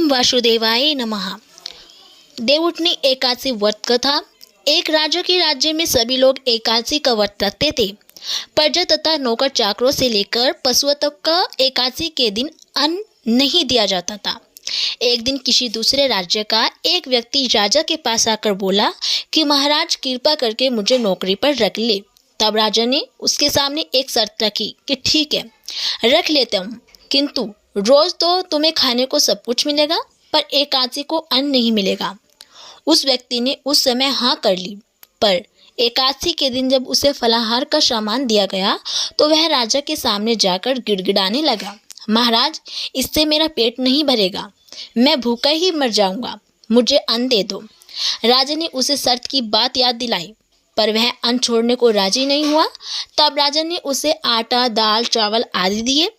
ओम वासुदेवाय नमः। देवउठनी एकादशी व्रत कथा। एक राजा के राज्य में सभी लोग एकादशी का व्रत रखते थे। प्रजा तथा नौकर चाकरों से लेकर पशुओं तक का एकादशी के दिन अन्न नहीं दिया जाता था। एक दिन किसी दूसरे राज्य का एक व्यक्ति राजा के पास आकर बोला कि महाराज कृपा करके मुझे नौकरी पर रख ले। तब राजा ने उसके सामने एक शर्त रखी कि ठीक है, रख लेते हूँ, किंतु रोज तो तुम्हें खाने को सब कुछ मिलेगा, पर एकादशी को अन्न नहीं मिलेगा। उस व्यक्ति ने उस समय हाँ कर ली, पर एकादशी के दिन जब उसे फलाहार का सामान दिया गया तो वह राजा के सामने जाकर गिड़गिड़ाने लगा, महाराज, इससे मेरा पेट नहीं भरेगा, मैं भूखा ही मर जाऊंगा, मुझे अन्न दे दो। राजा ने उसे शर्त की बात याद दिलाई, पर वह अन्न छोड़ने को राजी नहीं हुआ। तब राजा ने उसे आटा, दाल, चावल आदि दिए।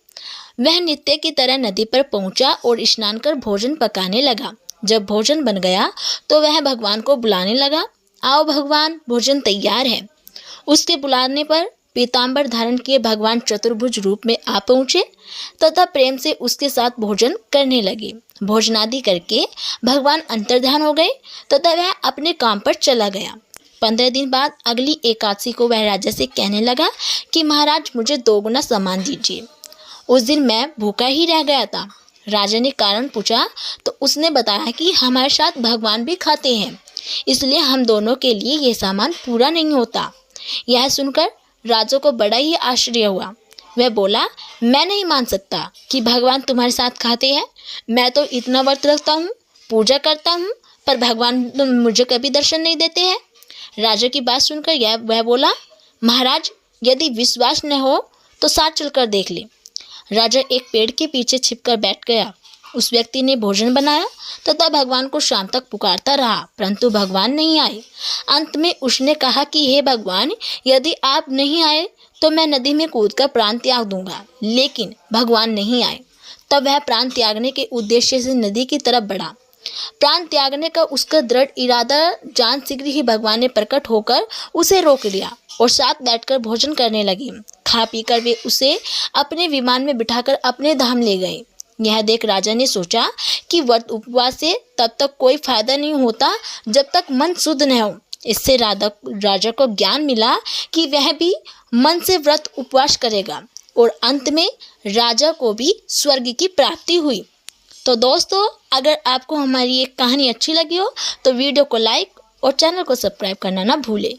वह नित्य की तरह नदी पर पहुंचा और स्नान कर भोजन पकाने लगा। जब भोजन बन गया तो वह भगवान को बुलाने लगा, आओ भगवान, भोजन तैयार है। उसके बुलाने पर पीताम्बर धारण किए भगवान चतुर्भुज रूप में आ पहुँचे तथा प्रेम से उसके साथ भोजन करने लगे। भोजनादि करके भगवान अंतर्ध्यान हो गए तथा वह अपने काम पर चला गया। 15 दिन बाद अगली एकादशी को वह राजा से कहने लगा कि महाराज, मुझे 2 गुना सामान दीजिए। उस दिन मैं भूखा ही रह गया था। राजा ने कारण पूछा तो उसने बताया कि हमारे साथ भगवान भी खाते हैं, इसलिए हम दोनों के लिए यह सामान पूरा नहीं होता। यह सुनकर राजा को बड़ा ही आश्चर्य हुआ। वह बोला, मैं नहीं मान सकता कि भगवान तुम्हारे साथ खाते हैं। मैं तो इतना व्रत रखता हूँ, पूजा करता हूँ, पर भगवान मुझे कभी दर्शन नहीं देते हैं। राजा की बात सुनकर वह बोला, महाराज, यदि विश्वास न हो तो साथ चलकर देख ले। राजा एक पेड़ के पीछे छिपकर बैठ गया। उस व्यक्ति ने भोजन बनाया तथा भगवान को शाम तक पुकारता रहा, परंतु भगवान नहीं आए। अंत में उसने कहा कि हे भगवान, यदि आप नहीं आए तो मैं नदी में कूदकर प्राण त्याग दूंगा। लेकिन भगवान नहीं आए। तब वह प्राण त्यागने के उद्देश्य से नदी की तरफ बढ़ा। प्राण त्यागने का उसका दृढ़ इरादा जान शीघ्र ही भगवान ने प्रकट होकर उसे रोक लिया और साथ बैठकर भोजन करने लगे। खा पीकर वे उसे अपने विमान में बिठाकर अपने धाम ले गए। यह देख राजा ने सोचा कि व्रत उपवास से तब तक कोई फायदा नहीं होता जब तक मन शुद्ध न हो। इससे राजा को ज्ञान मिला कि वह भी मन से व्रत उपवास करेगा और अंत में राजा को भी स्वर्ग की प्राप्ति हुई। तो दोस्तों, अगर आपको हमारी ये कहानी अच्छी लगी हो तो वीडियो को लाइक और चैनल को सब्सक्राइब करना ना भूलें।